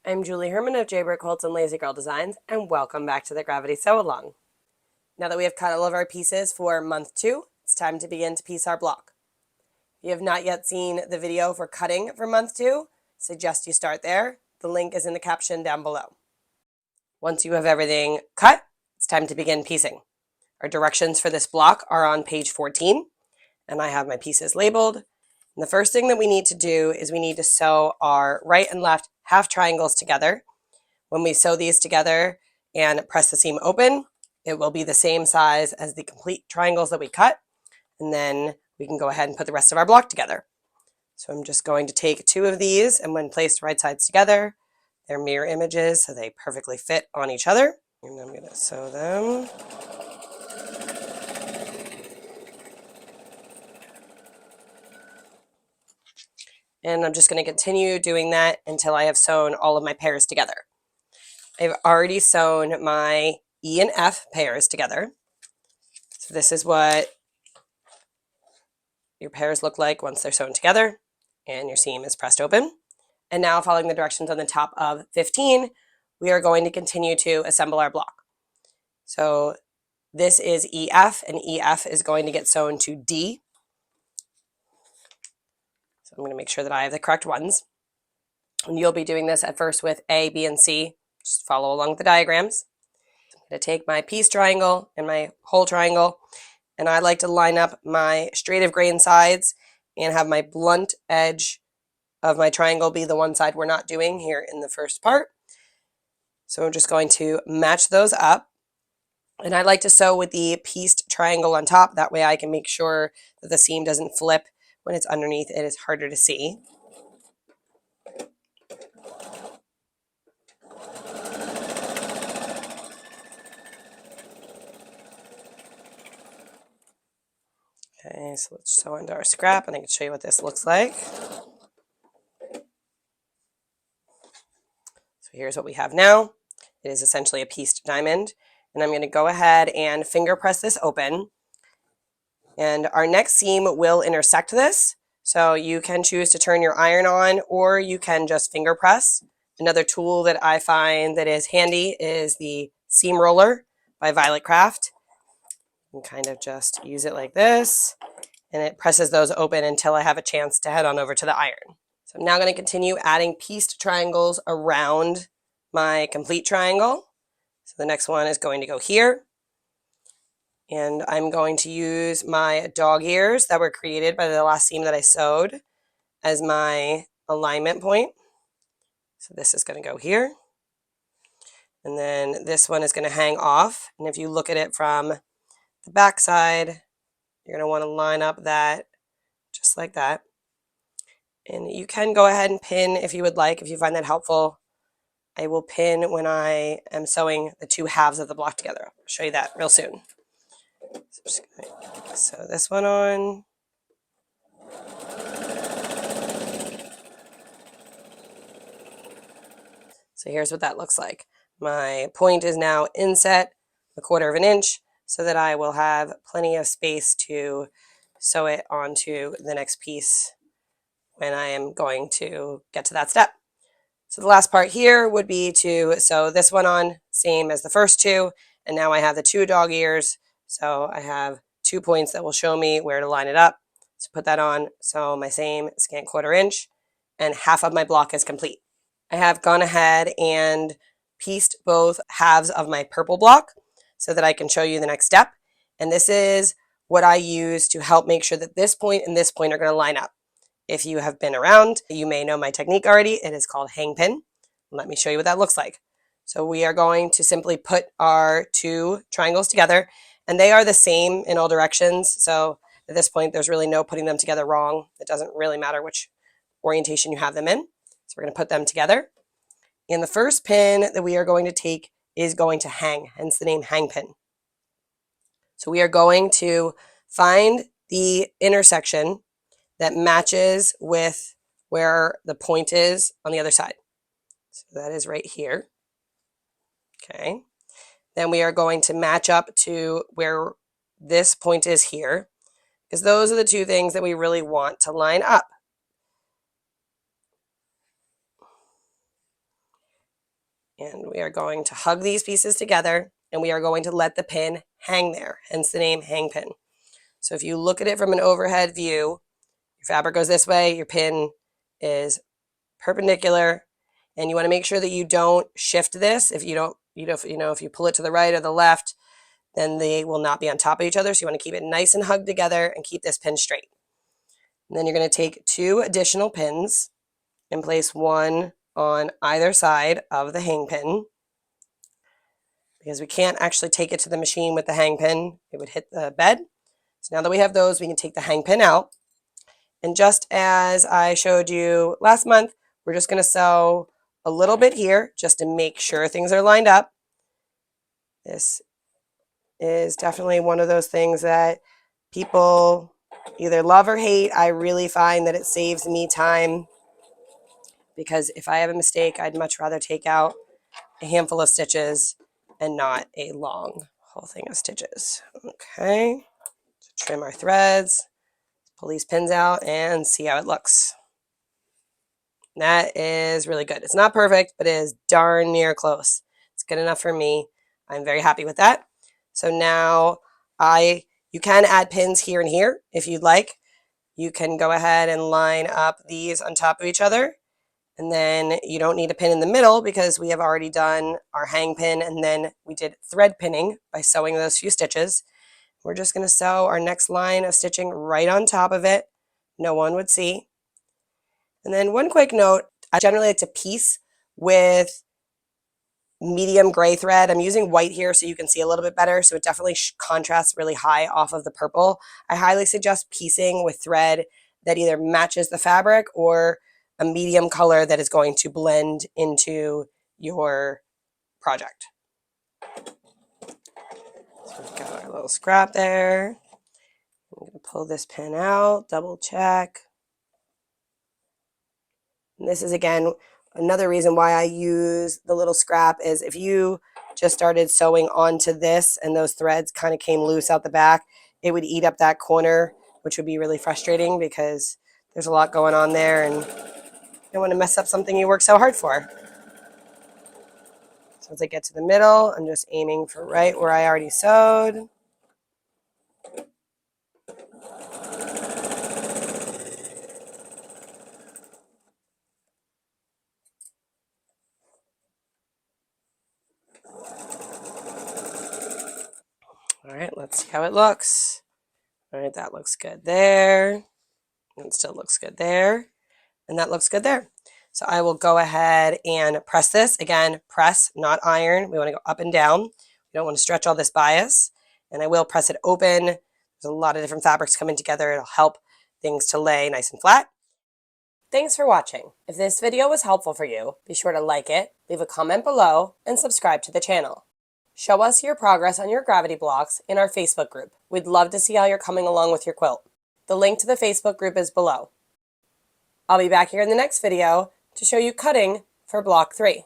I'm Julie Herman of Jaybird Quilts and Lazy Girl Designs, and welcome back to the Gravity Sew Along. Now that we have cut all of our pieces for month 2, it's time to begin to piece our block. If you have not yet seen the video for cutting for month 2, suggest you start there. The link is in the caption down below. Once you have everything cut, it's time to begin piecing. Our directions for this block are on page 14, and I have my pieces labeled. And the first thing that we need to do is we need to sew our right and left half triangles together. When we sew these together and press the seam open, it will be the same size as the complete triangles that we cut, and then we can go ahead and put the rest of our block together. So I'm just going to take 2 of these, and when placed right sides together, they're mirror images, so they perfectly fit on each other. And I'm going to sew them. And I'm just going to continue doing that until I have sewn all of my pairs together. I've already sewn my E and F pairs together. So this is what your pairs look like once they're sewn together and your seam is pressed open. And now, following the directions on the top of 15, we are going to continue to assemble our block. So this is EF, and EF is going to get sewn to D. So I'm going to make sure that I have the correct ones. And you'll be doing this at first with A, B, and C. Just follow along with the diagrams. I'm going to take my piece triangle and my whole triangle, and I like to line up my straight of grain sides and have my blunt edge of my triangle be the one side we're not doing here in the first part. So I'm just going to match those up. And I like to sew with the pieced triangle on top. That way I can make sure that the seam doesn't flip when it's underneath. It is harder to see. Okay, so let's sew into our scrap, and I can show you what this looks like. So here's what we have now. It is essentially a pieced diamond. And I'm going to go ahead and finger press this open. And our next seam will intersect this. So you can choose to turn your iron on, or you can just finger press. Another tool that I find that is handy is the seam roller by Violet Craft. You can kind of just use it like this, and it presses those open until I have a chance to head on over to the iron. So I'm now going to continue adding pieced triangles around my complete triangle. So the next one is going to go here. And I'm going to use my dog ears that were created by the last seam that I sewed as my alignment point. So this is going to go here. And then this one is going to hang off. And if you look at it from the back side, you're going to want to line up that just like that. And you can go ahead and pin if you would like, if you find that helpful. I will pin when I am sewing the 2 halves of the block together. I'll show you that real soon. So I'm just going to sew this one on. So here's what that looks like. My point is now inset 1/4 of an inch so that I will have plenty of space to sew it onto the next piece when I am going to get to that step. So the last part here would be to sew this one on, same as the first 2, and now I have the 2 dog ears, so I have 2 points that will show me where to line it up. So put that on, sew my same scant 1/4 inch, and half of my block is complete. I have gone ahead and pieced both halves of my purple block so that I can show you the next step, and this is what I use to help make sure that this point and this point are going to line up. If you have been around, you may know my technique already. It is called hang pin. Let me show you what that looks like. So we are going to simply put our 2 triangles together, and they are the same in all directions. So at this point, there's really no putting them together wrong. It doesn't really matter which orientation you have them in. So we're going to put them together. And the first pin that we are going to take is going to hang, hence the name hang pin. So we are going to find the intersection that matches with where the point is on the other side. So that is right here. Okay. Then we are going to match up to where this point is here, because those are the 2 things that we really want to line up. And we are going to hug these pieces together, and we are going to let the pin hang there, hence the name hang pin. So if you look at it from an overhead view, your fabric goes this way, your pin is perpendicular, and you want to make sure that you don't shift this. If you don't, if you pull it to the right or the left, then they will not be on top of each other. So you want to keep it nice and hugged together and keep this pin straight. And then you're going to take 2 additional pins and place one on either side of the hang pin, because we can't actually take it to the machine with the hang pin. It would hit the bed. So now that we have those, we can take the hang pin out. And just as I showed you last month, we're just going to sew a little bit here just to make sure things are lined up. This is definitely one of those things that people either love or hate. I really find that it saves me time, because if I have a mistake, I'd much rather take out a handful of stitches and not a long whole thing of stitches. Okay, so trim our threads, pull these pins out and see how it looks. That is really good. It's not perfect, but it is darn near close. It's good enough for me. I'm very happy with that. So now you can add pins here and here if you'd like. You can go ahead and line up these on top of each other. And then you don't need a pin in the middle because we have already done our hang pin, and then we did thread pinning by sewing those few stitches. We're just going to sew our next line of stitching right on top of it. No one would see. And then one quick note, I generally like to piece with medium gray thread. I'm using white here so you can see a little bit better, so it definitely contrasts really high off of the purple. I highly suggest piecing with thread that either matches the fabric or a medium color that is going to blend into your project. So we've got our little scrap there. I'm going to pull this pin out, double check. And this is, again, another reason why I use the little scrap is if you just started sewing onto this and those threads kind of came loose out the back, it would eat up that corner, which would be really frustrating because there's a lot going on there and you don't want to mess up something you worked so hard for. So as I get to the middle, I'm just aiming for right where I already sewed. All right, let's see how it looks. All right, that looks good there. It still looks good there. And that looks good there. So I will go ahead and press this. Again, press, not iron. We want to go up and down. We don't want to stretch all this bias. And I will press it open. There's a lot of different fabrics coming together. It'll help things to lay nice and flat. Thanks for watching. If this video was helpful for you, be sure to like it, leave a comment below, and subscribe to the channel. Show us your progress on your gravity blocks in our Facebook group. We'd love to see how you're coming along with your quilt. The link to the Facebook group is below. I'll be back here in the next video to show you cutting for block 3.